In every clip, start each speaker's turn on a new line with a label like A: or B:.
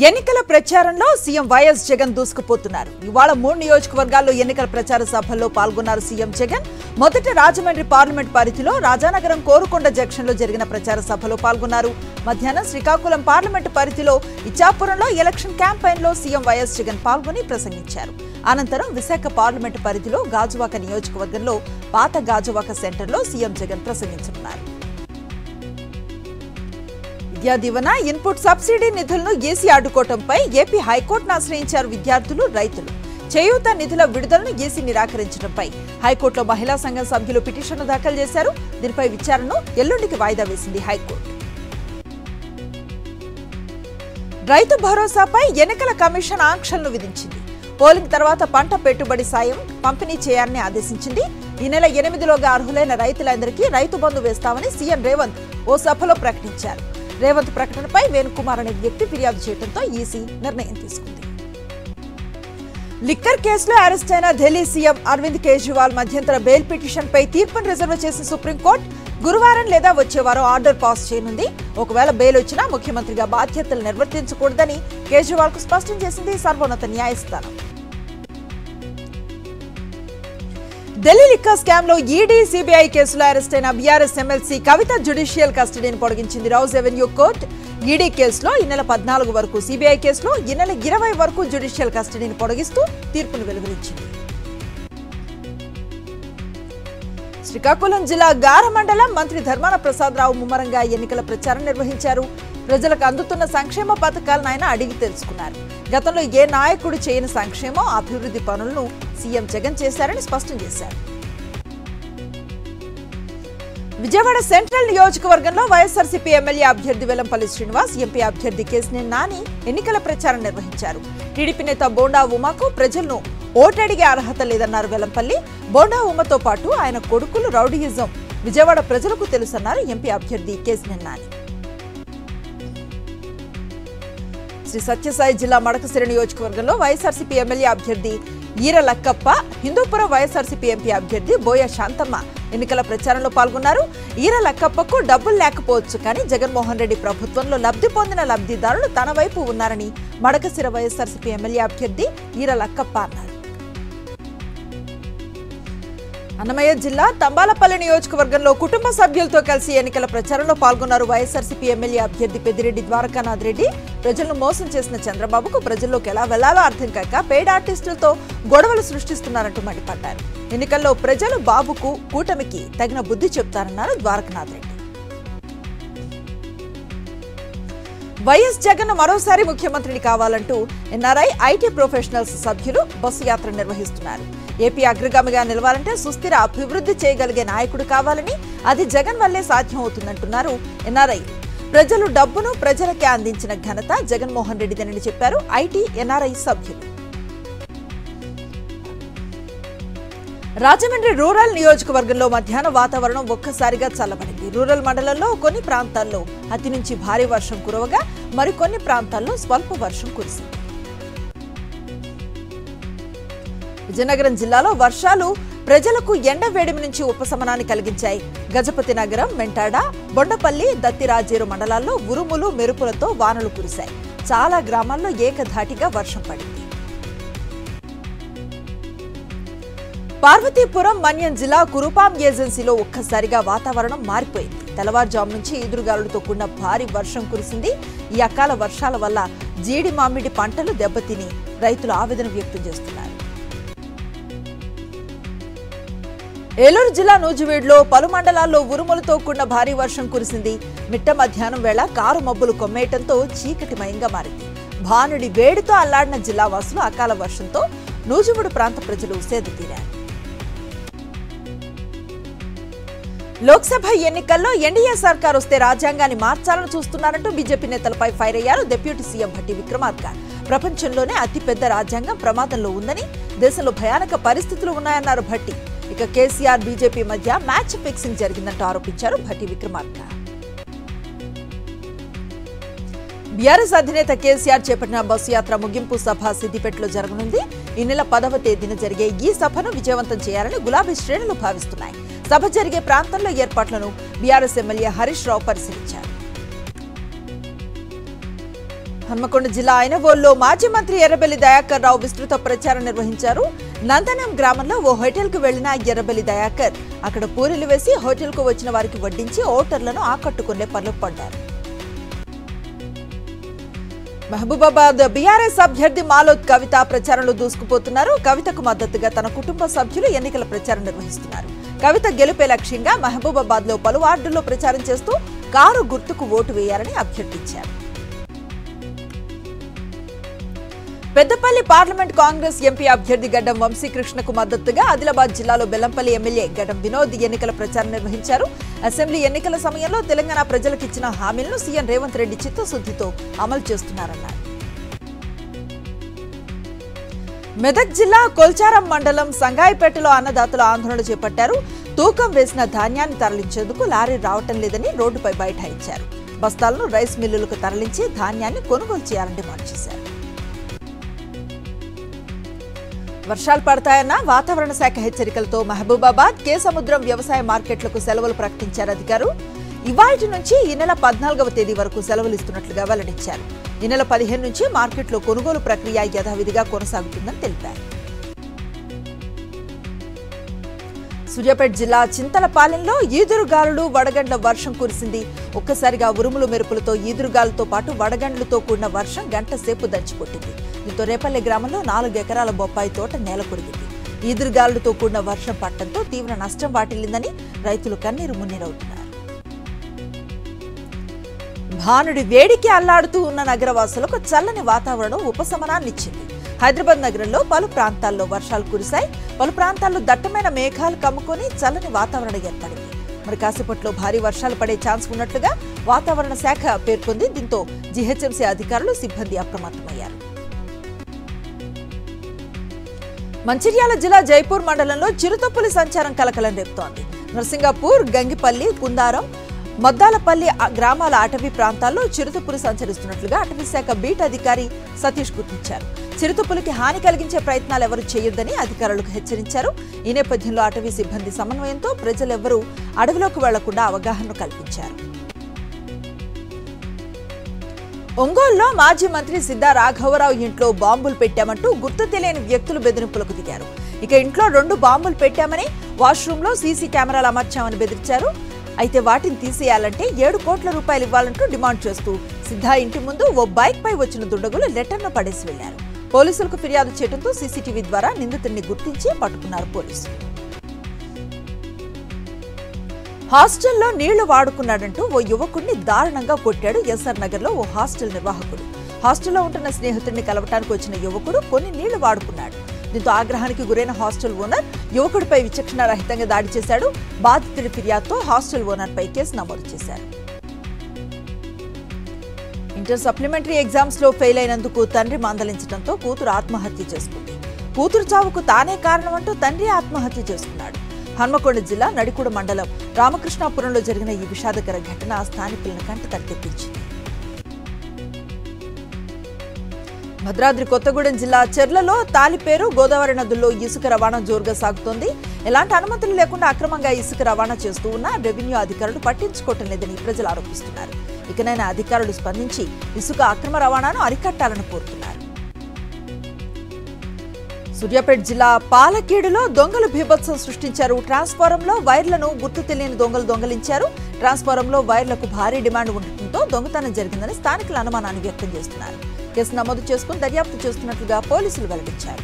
A: ఎన్నికల ప్రచారంలో CM YS Jagan దూసుకుపోతున్నారు. ఇవాళ 3 నియోజకవర్గాల్లో ఎన్నికల ప్రచార సభల్లో పాల్గొన్నారు సీఎం జగన్. మొదట రాజమండ్రి పార్లమెంట్ పరిధిలో రాజానగరం కోరుకొండ జంక్షన్లో జరిగిన ప్రచార సభలో పాల్గొన్నారు. మధ్యాహ్నం శ్రీకాకుళం పార్లమెంట్ పరిధిలో ఇచ్చాపురంలో ఎలక్షన్ క్యాంపెయిన్లో సీఎం వైఎస్ జగన్ పాల్గొని ప్రసంగించారు. అనంతరం విశాఖ పార్లమెంట్ పరిధిలో గాజువాక నియోజకవర్గంలో పాత గాజువాక సెంటర్లో CM Jagan ప్రసంగించనున్నారు. Vidya Deevena input subsidy నిధులను ఈసీ అడ్డుకోవడంపై ఏపీ హైకోర్టును ఆశ్రయించారు విద్యార్థులు, రైతులు. చేయూత నిధుల విడుదలను ఈసీ నిరాకరించడంపై హైకోర్టులో మహిళా సంఘం సభ్యులు పిటిషన్ను దాఖలు చేశారు. దీనిపై విచారణను ఎల్లుండికి వాయిదా వేసింది హైకోర్టు. రైతు భరోసాపై ఎన్నికల కమిషన్ ఆంక్షలను విధించింది. పోలింగ్ తర్వాత పంట పెట్టుబడి సాయం పంపిణీ చేయాలని ఆదేశించింది. ఈ నెల 8లోగా అర్హులైన రైతులందరికీ రైతు బంధు వేస్తామని సీఎం రేవంత్ ఓ సభలో ప్రకటించారు. రేవంత్ ప్రకటనపై వేణుకుమార్ అనే వ్యక్తి ఫిర్యాదు చేయడంతో ఈసీ నిర్ణయం తీసుకుంది. లిక్కర్ కేసులో అరెస్ట్ అయిన ఢిల్లీ సీఎం అరవింద్ కేజ్రీవాల్ మధ్యంతర బెయిల్ పిటిషన్పై తీర్పును రిజర్వ్ చేసిన సుప్రీంకోర్టు గురువారం లేదా వచ్చే వారం ఆర్డర్ పాస్ చేయనుంది. ఒకవేళ బెయిల్ వచ్చినా ముఖ్యమంత్రిగా బాధ్యతలు నిర్వర్తించకూడదని కేజ్రీవాల్ కు స్పష్టం చేసింది సర్వోన్నత న్యాయస్థానం. ఢిల్లీ లిక్కర్ స్కామ్ లో ఈడీ, సిబిఐ కేసులో అరెస్ట్ అయిన బీఆర్ఎస్ ఎమ్మెల్సీ కవిత జ్యుడిషియల్ కస్టడీని పొడిగించింది రౌజ్ ఎవెన్యూ కోర్టు. ఈడీ కేసులో ఈ నెల 14 వరకు, సిబిఐ కేసులో ఈ నెల 20 వరకు జ్యుడిషియల్ కస్టడీని పొడిగిస్తూ తీర్పును వెలువరించింది. శ్రీకాకుళం జిల్లా గార మండలం మంత్రి ధర్మాన ప్రసాదరావు ముమ్మరంగా ఎన్నికల ప్రచారం నిర్వహించారు. ప్రజలకు అందుతున్న సంక్షేమ పథకాలను ఆయన అడిగి తెలుసుకున్నారు. గతంలో ఏ నాయకుడు చేయని సంక్షేమ అభివృద్ధి పనులను సీఎం జగన్ చేశారని స్పష్టం చేశారు. విజయవాడ సెంట్రల్ నియోజకవర్గంలో వైఎస్ఆర్సీపీ ఎమ్మెల్యే అభ్యర్థి వెల్లంపల్లి శ్రీనివాస్, ఎంపీ అభ్యర్థి కేశినేని నాని ఎన్నికల ప్రచారం నిర్వహించారు. టీడీపీ నేత బోండా ఉమాకు ప్రజలను ఓటడిగే అర్హత లేదన్నారు వెల్లంపల్లి. బోండా ఉమతో పాటు ఆయన కొడుకులు రౌడీయిజం విజయవాడ ప్రజలకు తెలుసన్నారు ఎంపీ అభ్యర్థి కేశినేని నాని. శ్రీ సత్యసాయి జిల్లా మడకశిర నియోజకవర్గంలో వైఎస్ఆర్సీపీ ఎమ్మెల్యే అభ్యర్థి ఈర లక్కప్ప, హిందూపురం వైఎస్ఆర్సీపీ ఎంపీ అభ్యర్థి బోయ శాంతమ్మ ఎన్నికల ప్రచారంలో పాల్గొన్నారు. ఈర లక్కప్పకు డబ్బులు లేకపోవచ్చు, కానీ జగన్మోహన్ రెడ్డి ప్రభుత్వంలో లబ్ధి పొందిన లబ్ధిదారులు తన వైపు ఉన్నారని మడకశిర వైఎస్ఆర్సీపీ ఎమ్మెల్యే అభ్యర్థి ఈర లక్కప్ప అన్నారు. అన్నమయ్య జిల్లా తంబాలపల్లి నియోజకవర్గంలో కుటుంబ సభ్యులతో కలిసి ఎన్నికల ప్రచారంలో పాల్గొన్నారు వైఎస్ఆర్సీపీ ఎమ్మెల్యే అభ్యర్థి పెద్దిరెడ్డి ద్వారకానాథ్ రెడ్డి. ప్రజలను మోసం చేసిన చంద్రబాబుకు ప్రజల్లోకి ఎలా వెళ్లాలో అర్థం కాక పెయిడ్ ఆర్టిస్టులతో గొడవలు సృష్టిస్తున్నారంటూ మండిపడ్డారు. ఎన్నికల్లో ప్రజలు బాబుకు, కూటమికి తగిన బుద్ధి చెప్తారన్నారు ద్వారకానాథ్ రెడ్డి. వైఎస్ జగన్ మరోసారి ముఖ్యమంత్రిని కావాలంటూ ఎన్ఆర్ఐ, ఐటీ ప్రొఫెషనల్స్ సభ్యులు బస్సు యాత్ర నిర్వహిస్తున్నారు. ఏపీ అగ్రగామిగా నిలవాలంటే సుస్థిర అభివృద్ధి చేయగలిగే నాయకుడు కావాలని, అది జగన్ వల్లే సాధ్యం అవుతుందంటున్నారు ఎన్ఆర్ఐ. ప్రజలు డబ్బును ప్రజలకే అందించిన ఘనత జగన్మోహన్ రెడ్డిదేనని చెప్పారు ఐటీ, ఎన్ఆర్ఐ సభ్యులు. రాజమండ్రి రూరల్ నియోజకవర్గంలో మధ్యాహ్నం వాతావరణం ఒక్కసారిగా చల్లబడింది. రూరల్ మండలంలో కొన్ని ప్రాంతాల్లో అతి నుంచి భారీ వర్షం కురవగా మరికొన్ని ప్రాంతాల్లో స్వల్ప వర్షం కురిసింది. విజయనగరం జిల్లాలో వర్షాలు ప్రజలకు ఎండ వేడిమి నుంచి ఉపశమనాన్ని కలిగించాయి. గజపతి నగరం, మెంటాడ, బొండపల్లి, దత్తిరాజేరు మండలాల్లో ఉరుములు, మెరుపులతో వానలు కురిశాయి. చాలా గ్రామాల్లో ఏకధాటిగా వర్షం పడింది. పార్వతీపురం మన్యం జిల్లా కురుపాం ఏజెన్సీలో ఒక్కసారిగా వాతావరణం మారిపోయింది. తెల్లవారుజాము నుంచి ఈదురుగాలులతో కూడిన భారీ వర్షం కురిసింది. ఈ అకాల వర్షాల వల్ల జీడి, మామిడి పంటలు దెబ్బతిని రైతులు ఆవేదన వ్యక్తం చేస్తున్నారు. ఏలూరు జిల్లా నూజివీడులో పలు మండలాల్లో ఉరుములతో కూడిన భారీ వర్షం కురిసింది. మిట్ట మధ్యాహ్నం వేళ కారు మబ్బులు కొమ్మేయటంతో చీకటిమయంగా మారింది. భానుడి వేడితో అల్లాడిన జిల్లా వాసులు అకాల వర్షంతో నూజివీడు ప్రాంత ప్రజలు సేద తీరారు. లోక్సభ ఎన్నికల్లో ఎన్డీఏ సర్కార్ వస్తే రాజ్యాంగాన్ని మార్చాలని చూస్తున్నారంటూ బీజేపీ నేతలపై ఫైర్ అయ్యారు డిప్యూటీ సీఎం భట్టి విక్రమార్క. ప్రపంచంలోనే అతిపెద్ద రాజ్యాంగం ప్రమాదంలో ఉందని, దేశంలో భయానక పరిస్థితులు ఉన్నాయన్నారు భట్టి. ఇక కేసీఆర్, బీజేపీ మధ్య మ్యాచ్ ఫిక్సింగ్ జరిగిందంటూ ఆరోపించారు భట్టి విక్రమార్క. బీఆర్ఎస్ అధినేత కేసీఆర్ చేపట్టిన బస్సు యాత్ర ముగింపు సభ సిద్దిపేటలో జరగనుంది. ఈ నెల 10వ తేదీన జరిగే ఈ సభను విజయవంతం చేయాలని గులాబీ శ్రేణులు భావిస్తున్నాయి. సభ జరిగే ప్రాంతంలో ఏర్పాట్లను బీఆర్ఎస్ ఎమ్మెల్యే హరీష్ రావు పరిశీలించారు. హన్మకొండ జిల్లా ఐనవోల్లో మాజీ మంత్రి ఎర్రబెల్లి దయాకర్ రావు విస్తృత ప్రచారం నిర్వహించారు. నందనం గ్రామంలో ఓ హోటల్కు వెళ్లిన ఎర్రబెల్లి దయాకర్ అక్కడ పూరీలు వేసి హోటల్కు వచ్చిన వారికి వడ్డించి ఓటర్లను ఆకట్టుకునే పనులు పడ్డారు. మహబూబాబాద్ బీఆర్ఎస్ అభ్యర్థి మాలోత్ కవిత ప్రచారంలో దూసుకుపోతున్నారు. కవితకు మద్దతుగా తన కుటుంబ సభ్యులు ఎన్నికల ప్రచారం నిర్వహిస్తున్నారు. కవిత గెలుపే లక్ష్యంగా మహబూబాబాద్ లో పలు వార్డుల్లో ప్రచారం చేస్తూ కారు గుర్తుకు ఓటు వేయాలని అభ్యర్థించారు. పెద్దపల్లి పార్లమెంట్ కాంగ్రెస్ ఎంపీ అభ్యర్థి గడ్డం వంశీకృష్ణకు మద్దతుగా ఆదిలాబాద్ జిల్లాలో బెల్లంపల్లి ఎమ్మెల్యే గడ్డం వినోద్ ఎన్నికల ప్రచారం నిర్వహించారు. అసెంబ్లీ ఎన్నికల సమయంలో తెలంగాణ ప్రజలకు ఇచ్చిన హామీలను సీఎం రేవంత్ రెడ్డి చిత్తశుద్ధితో అమలు చేస్తున్నారన్నారు. మెదక్ జిల్లా కొల్చారం మండలం సంగాయిపేటలో అన్నదాతలు ఆందోళన చేపట్టారు. తూకం వేసిన ధాన్యాన్ని తరలించేందుకు లారీ రావటం లేదని రోడ్డుపై బైఠాయించారు. బస్తాలను రైస్ మిల్లులకు తరలించి ధాన్యాన్ని కొనుగోలు చేయాలని డిమాండ్ చేశారు. వర్షాలు పడతాయన్న వాతావరణ శాఖ హెచ్చరికలతో మహబూబాబాద్ కేసముద్రం వ్యవసాయ మార్కెట్లకు సెలవులు ప్రకటించారు అధికారులు. ఇవాల్టి నుంచి ఈ నెల 14వ తేదీ వరకు సెలవులు ఇస్తున్నట్లుగా వెల్లడించారు. ఈ నెల 15 నుంచి మార్కెట్లో కొనుగోలు ప్రక్రియ యథావిధిగా కొనసాగుతుందని తెలిపారు. సూర్యాపేట జిల్లా చింతలపాలెంలో ఈదురుగాలులు వడగండ్ల వర్షం కురిసింది. ఒక్కసారిగా ఉరుములు మెరుపులతో ఈదురుగాలులతో పాటు వడగండ్లతో కూడిన వర్షం గంట సేపు దంచికొట్టింది. దీంతో రేపల్లె గ్రామంలో 4 ఎకరాల బొప్పాయి తోట నేలకొరిగింది. ఈదురుగాలులతో కూడిన వర్షం పట్టడంతో తీవ్ర నష్టం వాటిల్లిందని రైతులు కన్నీరు మున్నీరవుతున్నారు. భానుడి వేడికి అల్లాడుతూ ఉన్న నగరవాసులకు చల్లని వాతావరణం ఉపశమనాన్నిచ్చింది. హైదరాబాద్ నగరంలో పలు ప్రాంతాల్లో వర్షాలు కురిశాయి. పలు ప్రాంతాల్లో దట్టమైన మేఘాలు కమ్ముకొని చల్లని వాతావరణం ఏర్పడింది. మరి కాసేపట్లో భారీ వర్షాలు పడే ఛాన్స్ ఉన్నట్లుగా వాతావరణ శాఖ పేర్కొంది. దీంతో జీహెచ్ఎంసీ అధికారులు సిబ్బంది అప్రమత్తమయ్యారు. మంచిర్యాల జిల్లా జైపూర్ మండలంలో చిరుతపులి సంచారం కలకలం రేపుతోంది. నర్సింగాపూర్, గంగిపల్లి, కుందారం, మద్దాలపల్లి గ్రామాల అటవీ ప్రాంతాల్లో చిరుతపులి సంచరిస్తున్నట్లుగా అటవీ శాఖ బీట్ అధికారి సతీష్ గుర్తించారు. చిరుతపులికి హాని కలిగించే ప్రయత్నాలు ఎవరూ చేయొద్దని అధికారులకు హెచ్చరించారు. ఈ నేపథ్యంలో అటవీ సిబ్బంది సమన్వయంతో ప్రజలెవరూ అడవిలోకి వెళ్లకుండా అవగాహన కల్పించారు. ఒంగోలులో మాజీ మంత్రి సిద్ధా రాఘవరావు ఇంట్లో బాంబులు పెట్టామంటూ గుర్తు తెలియని వ్యక్తులు బెదిరింపులకు దిగారు. ఇక ఇంట్లో 2 బాంబులు పెట్టామని, వాష్రూంలో సీసీ కెమెరాలు అమర్చామని బెదిరించారు. అయితే వాటిని తీసేయాలంటే 7 కోట్ల రూపాయలు ఇవ్వాలంటూ డిమాండ్ చేస్తూ సిద్ధా ఇంటి ముందు ఓ బైక్ పై వచ్చిన దుండగులు లెటర్ను పడేసి వెళ్లారు. పోలీసులకు ఫిర్యాదు చేయడంతో సీసీటీవీ ద్వారా నిందితుడిని గుర్తించి పట్టుకున్నారు పోలీసులు. హాస్టల్లో నీళ్లు వాడుకున్నాడంటూ ఓ యువకుడిని దారుణంగా కొట్టాడు ఎస్ఆర్ నగర్ లో ఓ హాస్టల్ నిర్వాహకుడు. హాస్టల్లో ఉంటున్న స్నేహితుడిని కలవటానికి వచ్చిన యువకుడు కొన్ని నీళ్లు వాడుకున్నాడు. దీంతో ఆగ్రహానికి గురైన హాస్టల్ ఓనర్ యువకుడిపై విచక్షణారహితంగా దాడి చేశాడు. బాధితుడి ఫిర్యాదుతో హాస్టల్ ఓనర్ పై కేసు నమోదు చేశారు. ఇంటర్ సప్లిమెంటరీ ఎగ్జామ్స్ లో ఫెయిల్ అయినందుకు తండ్రి మందలించడంతో కూతురు ఆత్మహత్య చేసుకుంది. కూతురు చావుకు తానే కారణమంటూ తండ్రి ఆత్మహత్య చేసుకున్నాడు. హన్మకొండ జిల్లా నడికూడ మండలం రామకృష్ణాపురంలో జరిగిన ఈ విషాదకర ఘటన స్థానికులను కంటతడి తెప్పించింది. భద్రాద్రి కొత్తగూడెం జిల్లా చెర్లలో తాలిపేరు, గోదావరి నదుల్లో ఇసుక రవాణా జోరుగా సాగుతోంది. ఎలాంటి అనుమతులు లేకుండా అక్రమంగా ఇసుక రవాణా చేస్తూ ఉన్న రెవెన్యూ అధికారులు పట్టించుకోవటం లేదని ప్రజలు ఆరోపిస్తున్నారు. ఇకనైనా అధికారులు స్పందించి ఇసుక అక్రమ రవాణాను అరికట్టాలని కోరుతున్నారు. సూర్యాపేట జిల్లా పాలకేడులో దొంగలు బీభత్సం సృష్టించారు. ట్రాన్స్ఫారంలో వైర్లను గుర్తు తెలియని దొంగలు దొంగలించారు. ట్రాన్స్ఫారంలో వైర్లకు భారీ డిమాండ్ ఉండటంతో దొంగతనం జరిగిందని స్థానికుల అనుమానాన్ని వ్యక్తం చేస్తున్నారు. కేసు నమోదు చేసుకుని దర్యాప్తు చేస్తున్నట్లుగా పోలీసులు వెల్లడించారు.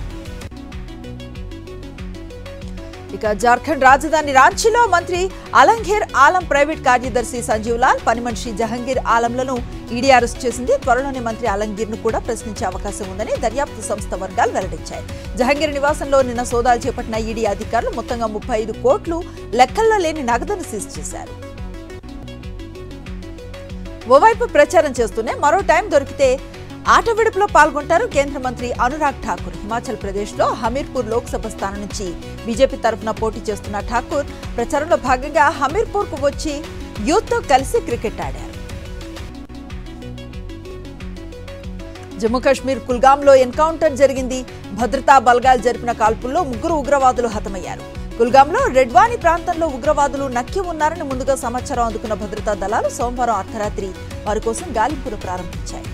A: ఇక జార్ఖండ్ రాజధాని రాంచీలో మంత్రి అలంఘేర్ ఆలం ప్రైవేట్ కార్యదర్శి సంజీవ్ లాల్, పని మనిషి జహంగీర్ ఆలంలను ఈడీ అరెస్ట్ చేసింది. త్వరలోనే మంత్రి అలంఘీర్ ను కూడా ప్రశ్నించే అవకాశం ఉందని దర్యాప్తు సంస్థ వర్గాలు వెల్లడించాయి. జహంగీర్ నివాసంలో నిన్న సోదాలు చేపట్టిన ఈడీ అధికారులు మొత్తంగా 35 కోట్లు లెక్కల్లో లేని నగదును సీజ్ చేశారు. ఓవైపు ప్రచారం చేస్తూనే మరో టైం దొరికితే ఆట విడుపులో పాల్గొంటారు కేంద్ర మంత్రి అనురాగ్ ఠాకూర్. హిమాచల్ ప్రదేశ్ లో హమీర్పూర్ లోక్సభ స్థానం నుంచి బీజేపీ తరఫున పోటీ చేస్తున్న ఠాకూర్ ప్రచారంలో భాగంగా హమీర్పూర్ కు వచ్చి యూత్ తో కలిసి క్రికెట్ ఆడారు. జమ్మూ కాశ్మీర్ కుల్గామ్ లో ఎన్కౌంటర్ జరిగింది. భద్రతా బలగాలు జరిపిన కాల్పుల్లో 3 ఉగ్రవాదులు హతమయ్యారు. కుల్గామ్ లో రెడ్వాని ప్రాంతంలో ఉగ్రవాదులు నక్కి ఉన్నారని ముందుగా సమాచారం అందుకున్న భద్రతా దళాలు సోమవారం అర్ధరాత్రి వారి కోసం గాలింపులు ప్రారంభించాయి.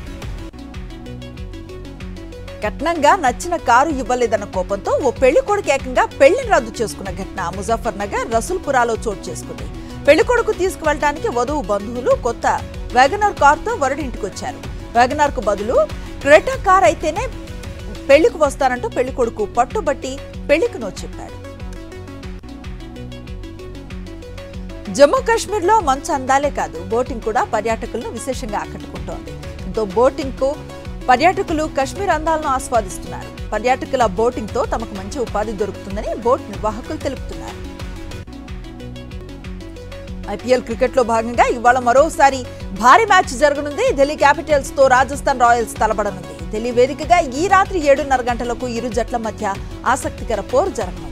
A: కట్నంగా నచ్చిన కారు ఇవ్వలేదన్న కోపంతో ఓ పెళ్లి కొడుకు ఏకంగా పెళ్లిని రద్దు చేసుకున్న ఘటన ముజఫర్ నగర్ రసూల్పురాలో చోటు చేసుకుంది. పెళ్లి కొడుకు తీసుకువెళ్ళడానికి వధువు బంధువులు కొత్త వ్యాగనర్ కారుతో వరుడింటికి వచ్చారు. వ్యాగనర్ కు బదులు క్రెటా కార్ అయితేనే పెళ్లికి వస్తానంటూ పెళ్లి కొడుకు పట్టుబట్టి పెళ్లికి నో చెప్పాడు. జమ్మూ కాశ్మీర్ లో మంచు అందాలే కాదు, బోటింగ్ కూడా పర్యాటకులను విశేషంగా ఆకట్టుకుంటోంది. దీంతో బోటింగ్ కు పర్యాటకులు కాశ్మీర్ అందాలను ఆస్వాదిస్తున్నారు. పర్యాటకుల బోటింగ్ తో తమకు మంచి ఉపాధి దొరుకుతుందని బోట్ నిర్వాహకులు తెలుపుతున్నారు. ఐపీఎల్ క్రికెట్ లో భాగంగా ఇవాళ మరోసారి భారీ మ్యాచ్ జరగనుంది. ఢిల్లీ క్యాపిటల్స్ తో రాజస్థాన్ రాయల్స్ తలపడనుంది. ఢిల్లీ వేదికగా ఈ రాత్రి 7:30 గంటలకు ఇరు జట్ల మధ్య ఆసక్తికర పోరు జరగనుంది.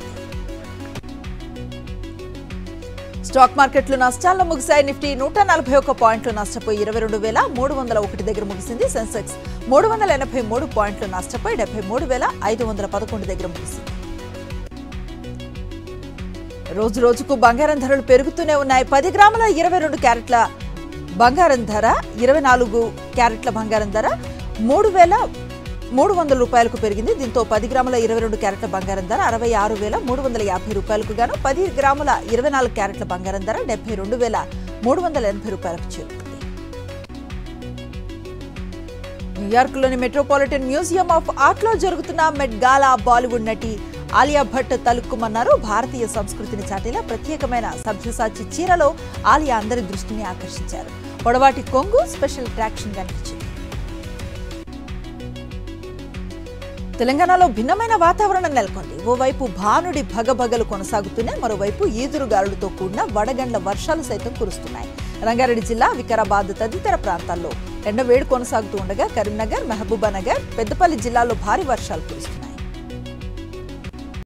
A: స్టాక్ మార్కెట్లు నష్టాల్లో ముగిశాయి. నిఫ్టీ 141 పాయింట్లు నష్టపోయి 22,301 దగ్గర ముగిసింది. సెన్సెక్స్ 383 పాయింట్లు నష్టపోయి 73,511 దగ్గర ముగిసింది. రోజు రోజుకు బంగారం ధరలు పెరుగుతూనే ఉన్నాయి. 10 గ్రాముల 22 క్యారెట్ల బంగారం ధర 24 క్యారెట్ల బంగారం ధర 3,300 రూపాయలకు పెరిగింది. దీంతో 10 గ్రాముల 22 క్యారెట్ల బంగారం ధర 66,350 రూపాయలకు గాను 10 గ్రాముల 24 క్యారెట్ల బంగారం ధర 72,380 రూపాయలకు చేరుకుంది. న్యూయార్క్లోని మెట్రోపాలిటన్ మ్యూజియం ఆఫ్ ఆర్ట్లో జరుగుతున్న మెట్ గాలా బాలీవుడ్ నటి ఆలియా భట్ తలుక్కుమన్నారు. భారతీయ సంస్కృతిని చాటేలా ప్రత్యేకమైన సభ్యసాచి చీరలో ఆలియా అందరి దృష్టిని ఆకర్షించారు. పొడవాటి కొంగు స్పెషల్ అట్రాక్షన్ గా నిలిచింది. తెలంగాణలో భిన్నమైన వాతావరణం నెలకొంది. ఓవైపు భానుడి భగభగలు కొనసాగుతూనే మరోవైపు ఈదురుగాలులతో కూడిన వడగండ్ల వర్షాలు సైతం కురుస్తున్నాయి. రంగారెడ్డి జిల్లా, వికారాబాద్ తదితర ప్రాంతాల్లో ఎండవేడి కొనసాగుతూ ఉండగా కరీంనగర్, మహబూబానగర్, పెద్దపల్లి జిల్లాల్లో భారీ వర్షాలు కురుస్తున్నాయి.